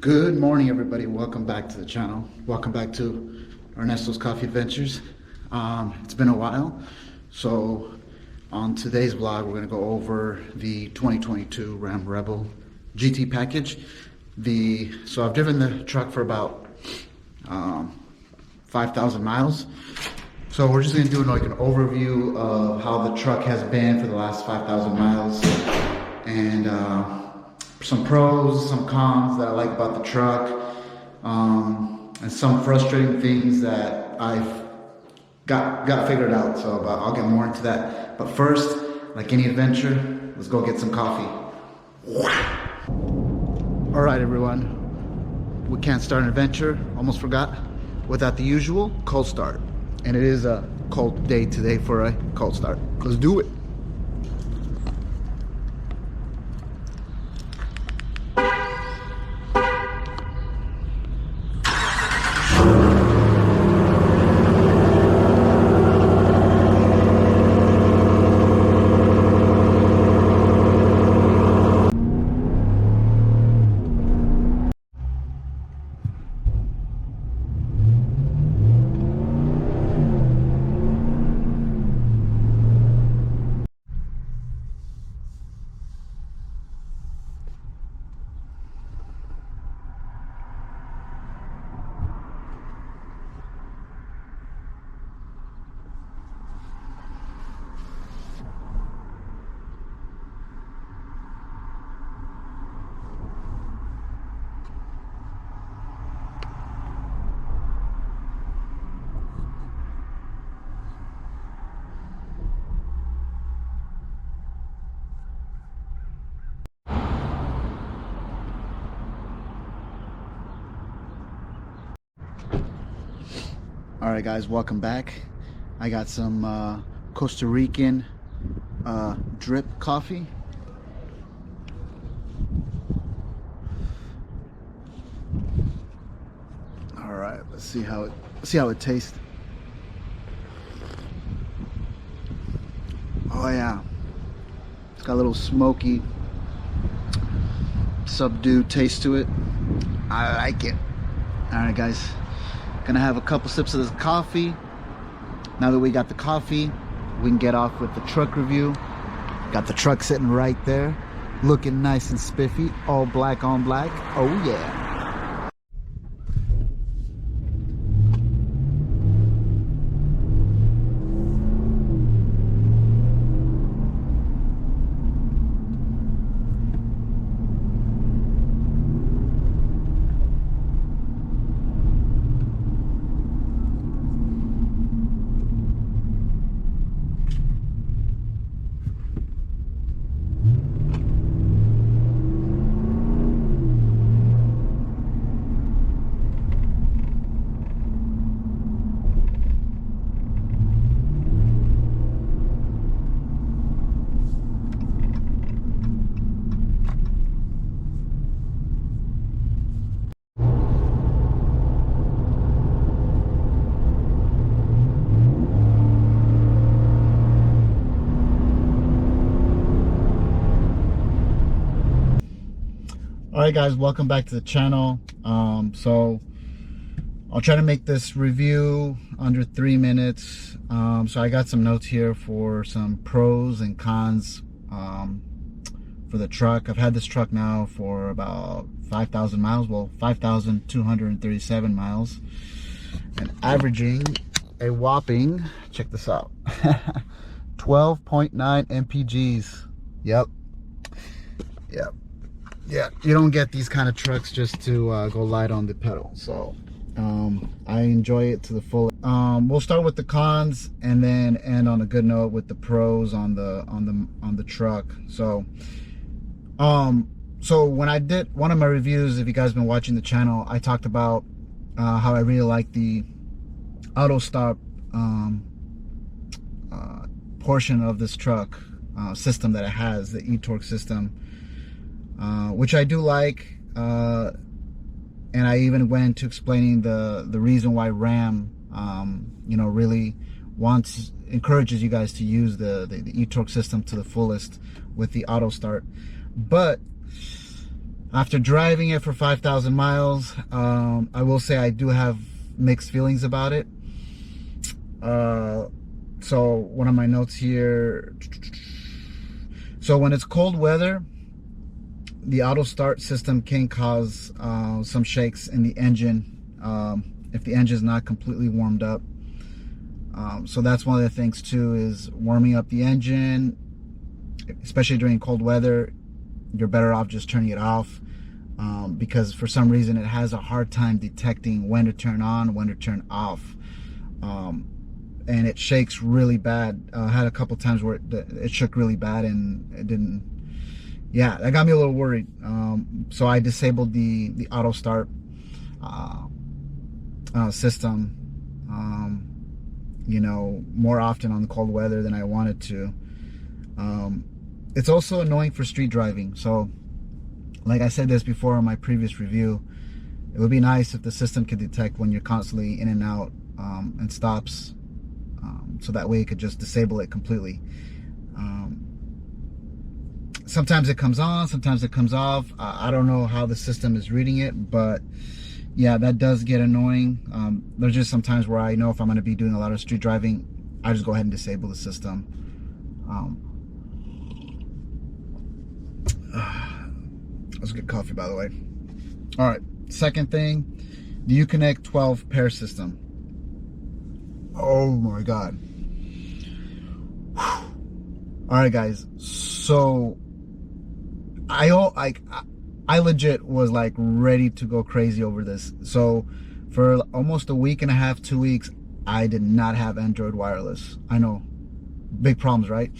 Good morning, everybody. Welcome back to the channel. Welcome back to Ernesto's Coffee Adventures. It's been a while. So on today's vlog, we're going to go over the 2022 Ram Rebel GT package. So I've driven the truck for about 5,000 miles. So we're just going to do like an overview of how the truck has been for the last 5,000 miles. And some pros, some cons that I like about the truck, and some frustrating things that I've got figured out. So I'll get more into that. But first, like any adventure, let's go get some coffee. All right, everyone. We can't start an adventure, almost forgot, without the usual cold start. And it is a cold day today for a cold start. Let's do it. All right, guys, welcome back. I got some Costa Rican drip coffee. All right, let's see how it tastes. Oh yeah, it's got a little smoky, subdued taste to it. I like it. All right, guys. Gonna have a couple sips of this coffee. Now that we got the coffee, we can get off with the truck review. Got the truck sitting right there, looking nice and spiffy, all black on black. Oh yeah. Alright, guys, welcome back to the channel. So I'll try to make this review under 3 minutes. So I got some notes here for some pros and cons for the truck. I've had this truck now for about 5,000 miles, well, 5,237 miles, and averaging a whopping, check this out, 12.9 mpgs. Yep. Yeah, you don't get these kind of trucks just to go light on the pedal. So I enjoy it to the full. We'll start with the cons and then end on a good note with the pros on the truck. So so when I did one of my reviews, if you guys been watching the channel, I talked about how I really like the auto stop portion of this truck system that it has, the e-torque system. Which I do like, and I even went to explaining the reason why Ram, really encourages you guys to use the e-torque system to the fullest with the auto start. But After driving it for 5,000 miles, I will say I do have mixed feelings about it. So one of my notes here. So when it's cold weather, the auto start system can cause some shakes in the engine if the engine is not completely warmed up. So that's one of the things too, is warming up the engine, especially during cold weather. You're better off just turning it off, because for some reason it has a hard time detecting when to turn on, when to turn off, and it shakes really bad. I had a couple times where it shook really bad and it didn't. Yeah, that got me a little worried. So I disabled the auto start system, you know, more often on cold weather than I wanted to. It's also annoying for street driving. So like I said this before in my previous review, it would be nice if the system could detect when you're constantly in and out, and stops, so that way it could just disable it completely. Sometimes it comes on, sometimes it comes off. I don't know how the system is reading it, but yeah, that does get annoying. There's just some times where I know if I'm going to be doing a lot of street driving, I just go ahead and disable the system. Let's get coffee, by the way. All right, second thing, the Uconnect 12 pair system. Oh my God. All right, guys. So I legit was like ready to go crazy over this. So for almost a week and a half, 2 weeks, I did not have Android wireless. I know, big problems, right?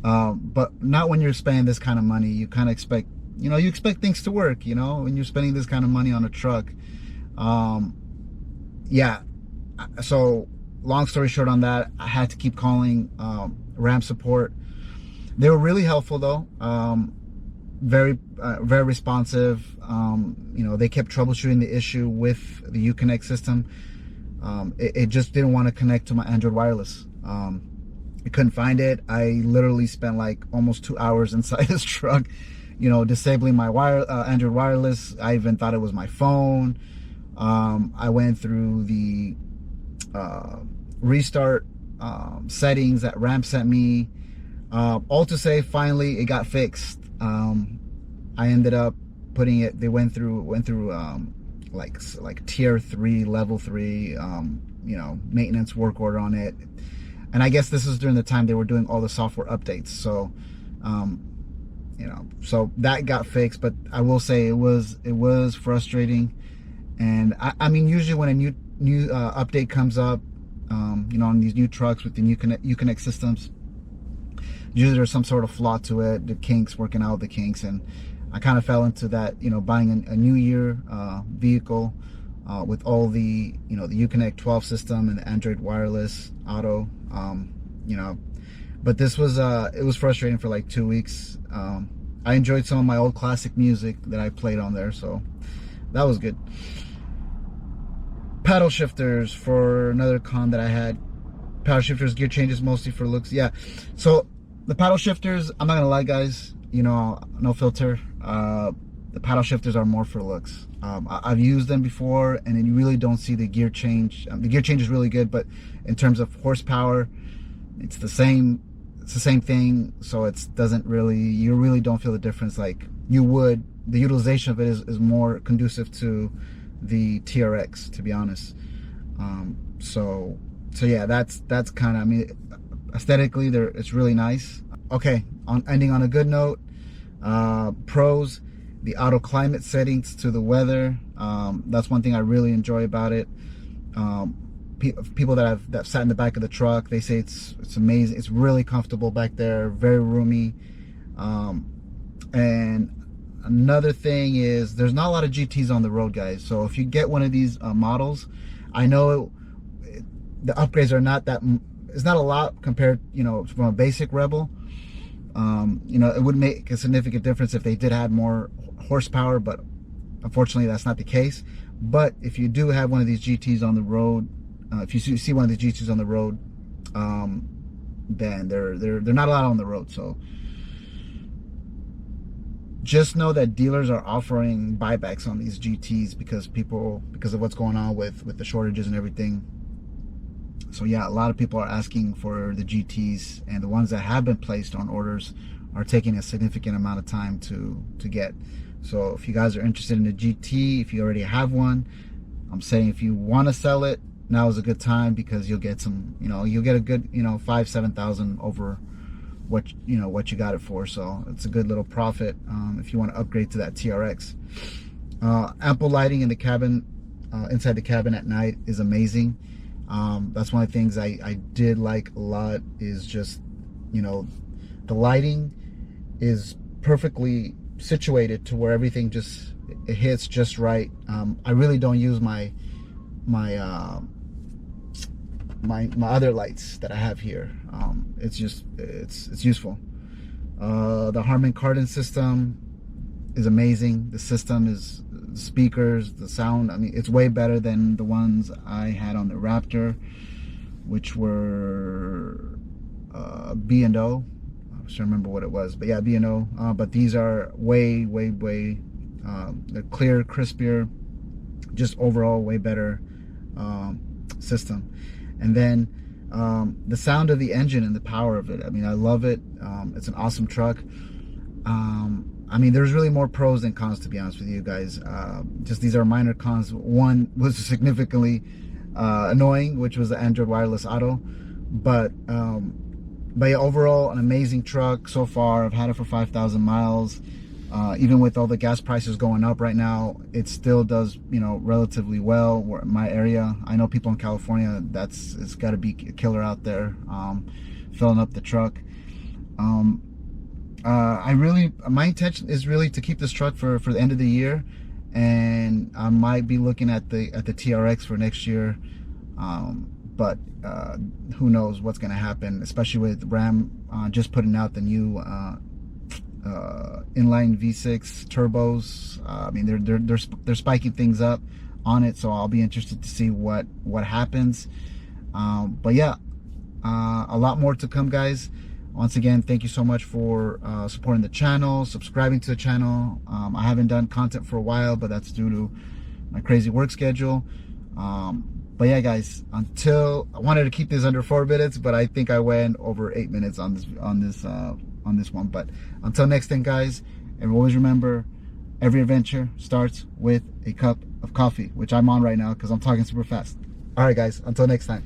But not when you're spending this kind of money. You kind of expect, you know, you expect things to work, you know, when you're spending this kind of money on a truck. Yeah. So long story short on that, I had to keep calling RAM support. They were really helpful though. Very responsive. You know, they kept troubleshooting the issue with the Uconnect system. It just didn't want to connect to my Android wireless. I couldn't find it. I literally spent like almost 2 hours inside this truck, you know, disabling my Android wireless. I even thought it was my phone. I went through the restart settings that RAM sent me. All to say, finally it got fixed. I ended up putting it. They went through like tier 3, level 3, you know, maintenance work order on it. And I guess this is during the time they were doing all the software updates. So, you know, so that got fixed. But I will say it was frustrating. And I mean, usually when a new update comes up, you know, on these new trucks with the new Uconnect systems, usually there's some sort of flaw to it, the kinks, working out the kinks. And I kind of fell into that, you know, buying a new year vehicle with all the, you know, the Uconnect 12 system and the Android wireless auto, you know. But this was, it was frustrating for like 2 weeks. I enjoyed some of my old classic music that I played on there, so that was good. Paddle shifters for another con that I had. Paddle shifters, gear changes mostly for looks. Yeah, so the paddle shifters, I'm not gonna lie, guys, you know, no filter, the paddle shifters are more for looks. I've used them before and then you really don't see the gear change. The gear change is really good, but in terms of horsepower, it's the same thing. So it doesn't really, you really don't feel the difference like you would. The utilization of it is more conducive to the TRX, to be honest. So yeah, that's kind of, I mean, aesthetically it's really nice. Okay, ending on a good note, pros, the auto climate settings to the weather. That's one thing I really enjoy about it. People that sat in the back of the truck, they say it's amazing. It's really comfortable back there, very roomy. And another thing is there's not a lot of GTs on the road, guys. So if you get one of these models, I know the upgrades are not that, it's not a lot compared, you know, from a basic Rebel. You know, it would make a significant difference if they did add more horsepower, but unfortunately that's not the case. But if you do have one of these GTs on the road, if you see one of the GTs on the road, then they're not allowed on the road. So just know that dealers are offering buybacks on these GTs because of what's going on with the shortages and everything. So yeah, a lot of people are asking for the GTs, and the ones that have been placed on orders are taking a significant amount of time to get. So if you guys are interested in the GT, if you already have one, I'm saying if you want to sell it, now is a good time, because you'll get some, you'll get a good, 5,000-7,000 over what you got it for. So it's a good little profit if you want to upgrade to that TRX. Ample lighting in the cabin, inside the cabin at night, is amazing. That's one of the things I did like a lot, is just, the lighting is perfectly situated to where everything just, it hits just right. I really don't use my other lights that I have here. It's just, it's useful. The Harman Kardon system is amazing. The system is, speakers, the sound, I mean, it's way better than the ones I had on the Raptor, which were B&O. I should remember what it was, but yeah, B&O. But these are way they're clear, crispier, just overall way better system. And then the sound of the engine and the power of it, I mean, I love it. It's an awesome truck. I mean, there's really more pros than cons, to be honest with you guys. Just these are minor cons. One was significantly annoying, which was the Android Wireless Auto. But yeah, overall, an amazing truck so far. I've had it for 5,000 miles. Even with all the gas prices going up right now, it still does, relatively well. We're in my area. I know people in California, it's got to be a killer out there, filling up the truck. My intention is really to keep this truck for the end of the year, and I might be looking at the TRX for next year. But who knows what's going to happen, especially with Ram just putting out the new inline V6 turbos. I mean, they're spiking things up on it, so I'll be interested to see what happens. But yeah, a lot more to come, guys. Once again, thank you so much for supporting the channel, subscribing to the channel. I haven't done content for a while, but that's due to my crazy work schedule. But yeah, guys, I wanted to keep this under 4 minutes, but I think I went over 8 minutes on this one. But until next time, guys, and always remember, every adventure starts with a cup of coffee, which I'm on right now because I'm talking super fast. All right, guys, until next time.